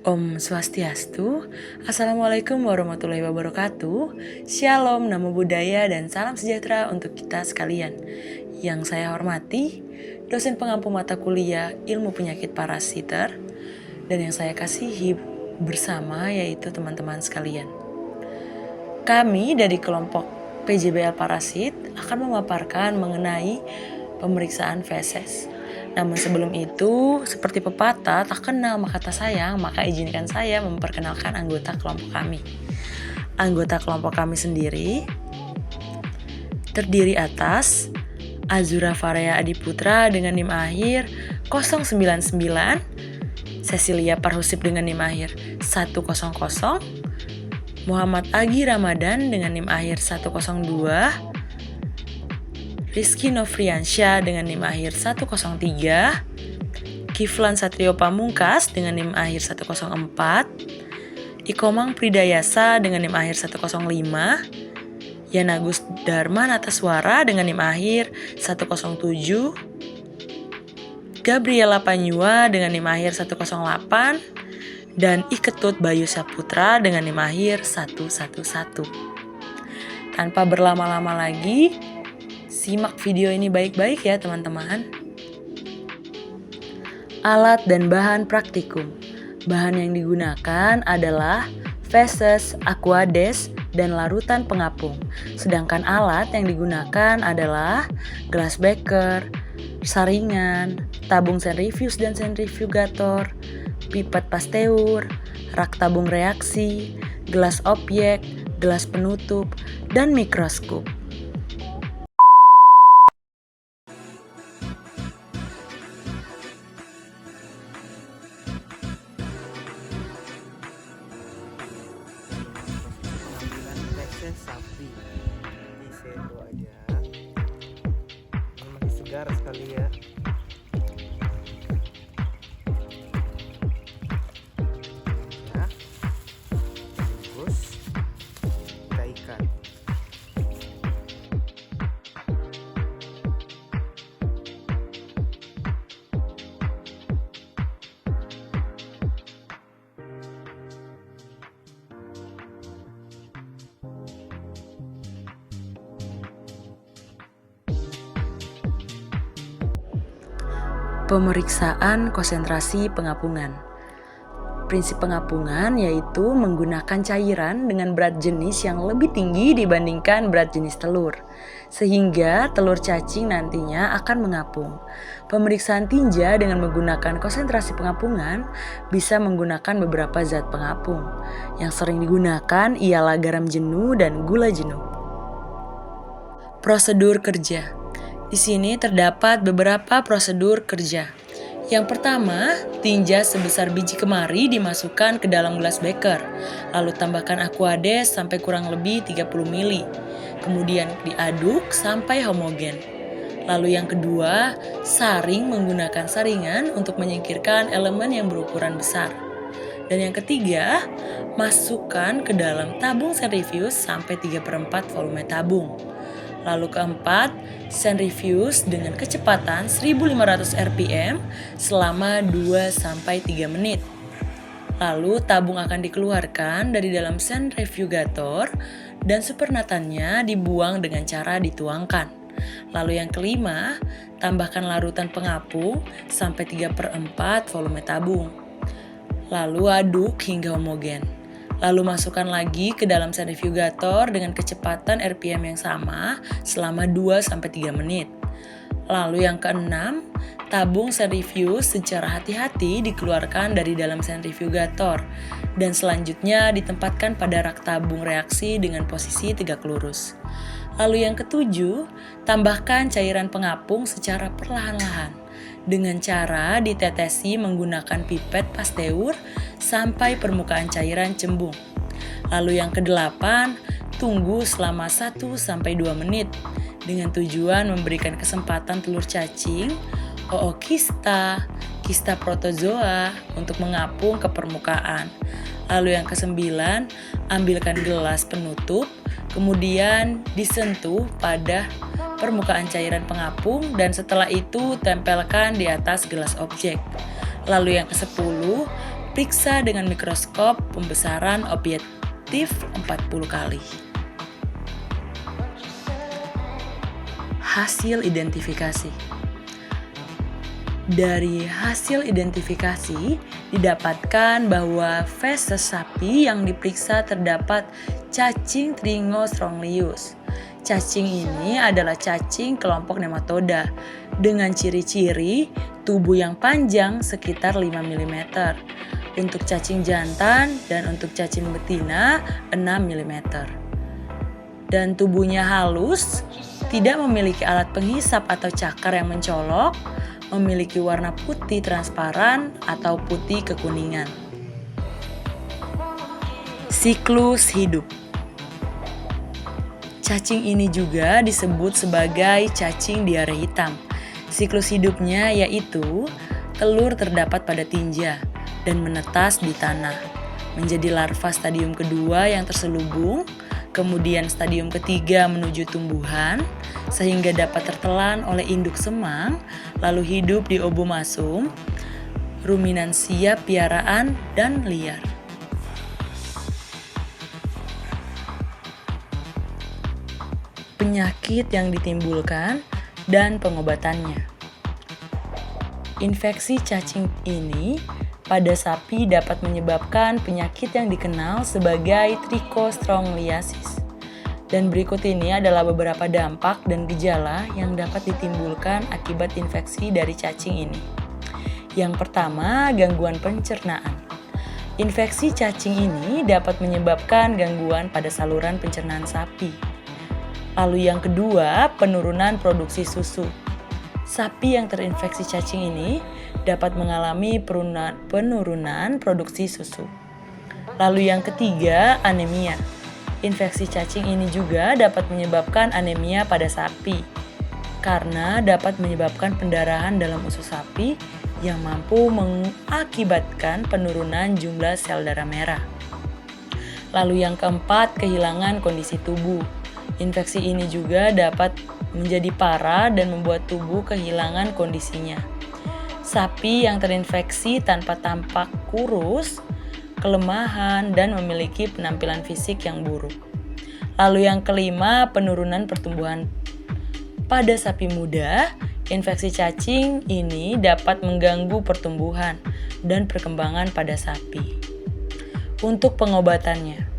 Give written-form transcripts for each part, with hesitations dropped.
Om Swastiastu, Assalamualaikum warahmatullahi wabarakatuh, Shalom, Namo Buddhaya, dan salam sejahtera untuk kita sekalian. Yang saya hormati, dosen pengampu mata kuliah Ilmu Penyakit Parasiter, dan yang saya kasihi bersama yaitu teman-teman sekalian. Kami dari kelompok PJBL Parasit akan memaparkan mengenai pemeriksaan feses. Namun sebelum itu, seperti pepatah, tak kenal maka tak sayang, maka izinkan saya memperkenalkan anggota kelompok kami. Anggota kelompok kami sendiri terdiri atas Azura Faraya Adiputra dengan NIM akhir 099, Cecilia Parhusip dengan NIM akhir 100, Muhammad Agi Ramadan dengan NIM akhir 102, Rizky Nofriansyah dengan NIM akhir 103, Kiflan Satrio Pamungkas dengan NIM akhir 104, Ikomang Pridayasa dengan NIM akhir 105, Yanagus Dharma Nataswara dengan NIM akhir 107, Gabriela Panyua dengan NIM akhir 108, dan Iketut Bayu Saputra dengan NIM akhir 111. Tanpa berlama-lama lagi, simak video ini baik-baik ya teman-teman. Alat dan bahan praktikum. Bahan yang digunakan adalah feses, aquades, dan larutan pengapung. Sedangkan alat yang digunakan adalah glass beaker, saringan, tabung sentrifuge dan sentrifugator, pipet pasteur, rak tabung reaksi, gelas objek, gelas penutup, dan mikroskop. Sapi di sendo aja, ini masih segar sekali ya. Ya, bungkus kita ikat. Pemeriksaan konsentrasi pengapungan. Prinsip pengapungan yaitu menggunakan cairan dengan berat jenis yang lebih tinggi dibandingkan berat jenis telur, sehingga telur cacing nantinya akan mengapung. Pemeriksaan tinja dengan menggunakan konsentrasi pengapungan bisa menggunakan beberapa zat pengapung. Yang sering digunakan ialah garam jenuh dan gula jenuh. Prosedur kerja. Di sini terdapat beberapa prosedur kerja. Yang pertama, tinja sebesar biji kemari dimasukkan ke dalam gelas beaker, lalu tambahkan aquades sampai kurang lebih 30 ml. Kemudian diaduk sampai homogen. Lalu yang kedua, saring menggunakan saringan untuk menyingkirkan elemen yang berukuran besar. Dan yang ketiga, masukkan ke dalam tabung sentrifuge sampai 3/4 volume tabung. Lalu keempat, sentrifuge dengan kecepatan 1500 rpm selama 2-3 menit. Lalu tabung akan dikeluarkan dari dalam sentrifugator dan supernatannya dibuang dengan cara dituangkan. Lalu yang kelima, tambahkan larutan pengapung sampai 3/4 volume tabung. Lalu aduk hingga homogen. Lalu masukkan lagi ke dalam sentrifugator dengan kecepatan RPM yang sama selama 2-3 menit. Lalu yang keenam, tabung sentrifuge secara hati-hati dikeluarkan dari dalam sentrifugator dan selanjutnya ditempatkan pada rak tabung reaksi dengan posisi tegak lurus. Lalu yang ketujuh, tambahkan cairan pengapung secara perlahan-lahan dengan cara ditetesi menggunakan pipet pasteur sampai permukaan cairan cembung. Lalu yang kedelapan, tunggu selama 1-2 menit dengan tujuan memberikan kesempatan telur cacing, ookista, kista protozoa untuk mengapung ke permukaan. Lalu yang kesembilan, ambilkan gelas penutup, kemudian disentuh pada permukaan cairan pengapung dan setelah itu tempelkan di atas gelas objek. Lalu yang ke-10, Periksa dengan mikroskop pembesaran objektif 40 kali. Hasil identifikasi. Dari hasil identifikasi didapatkan bahwa feses sapi yang diperiksa terdapat cacing Tringostrongylus. Cacing ini adalah cacing kelompok nematoda dengan ciri-ciri tubuh yang panjang sekitar 5 mm. Untuk cacing jantan dan untuk cacing betina 6 mm. Dan tubuhnya halus, tidak memiliki alat penghisap atau cakar yang mencolok, memiliki warna putih transparan atau putih kekuningan. Siklus hidup. Cacing ini juga disebut sebagai cacing diare hitam. Siklus hidupnya yaitu telur terdapat pada tinja dan menetas di tanah, menjadi larva stadium kedua yang terselubung, kemudian stadium ketiga menuju tumbuhan, sehingga dapat tertelan oleh induk semang, lalu hidup di obomasum, ruminansia piaraan, dan liar. Penyakit yang ditimbulkan dan pengobatannya. Infeksi cacing ini pada sapi dapat menyebabkan penyakit yang dikenal sebagai trichostrongyliasis. Dan berikut ini adalah beberapa dampak dan gejala yang dapat ditimbulkan akibat infeksi dari cacing ini. Yang pertama, gangguan pencernaan. Infeksi cacing ini dapat menyebabkan gangguan pada saluran pencernaan sapi. Lalu yang kedua, penurunan produksi susu. Sapi yang terinfeksi cacing ini dapat mengalami penurunan produksi susu. Lalu yang ketiga, anemia. Infeksi cacing ini juga dapat menyebabkan anemia pada sapi karena dapat menyebabkan pendarahan dalam usus sapi yang mampu mengakibatkan penurunan jumlah sel darah merah. Lalu yang keempat, kehilangan kondisi tubuh. Infeksi ini juga dapat menjadi parah dan membuat tubuh kehilangan kondisinya. Sapi yang terinfeksi tanpa tampak kurus, kelemahan, dan memiliki penampilan fisik yang buruk. Lalu yang kelima, penurunan pertumbuhan. Pada sapi muda, infeksi cacing ini dapat mengganggu pertumbuhan dan perkembangan pada sapi. Untuk pengobatannya.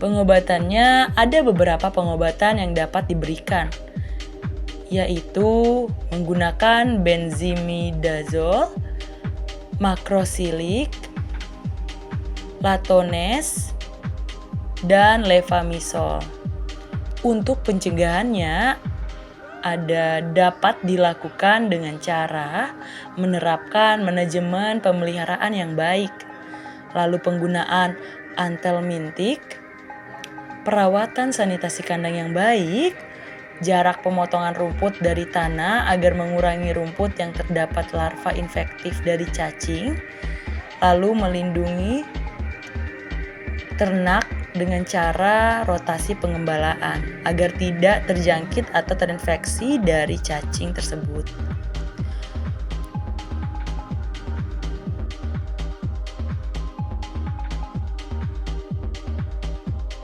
Pengobatannya ada beberapa pengobatan yang dapat diberikan, yaitu menggunakan benzimidazole, macrosilik, latones, dan levamisol. Untuk pencegahannya dapat dilakukan dengan cara menerapkan manajemen pemeliharaan yang baik, lalu penggunaan antelmintik, perawatan sanitasi kandang yang baik, jarak pemotongan rumput dari tanah agar mengurangi rumput yang terdapat larva infektif dari cacing, lalu melindungi ternak dengan cara rotasi pengembalaan agar tidak terjangkit atau terinfeksi dari cacing tersebut.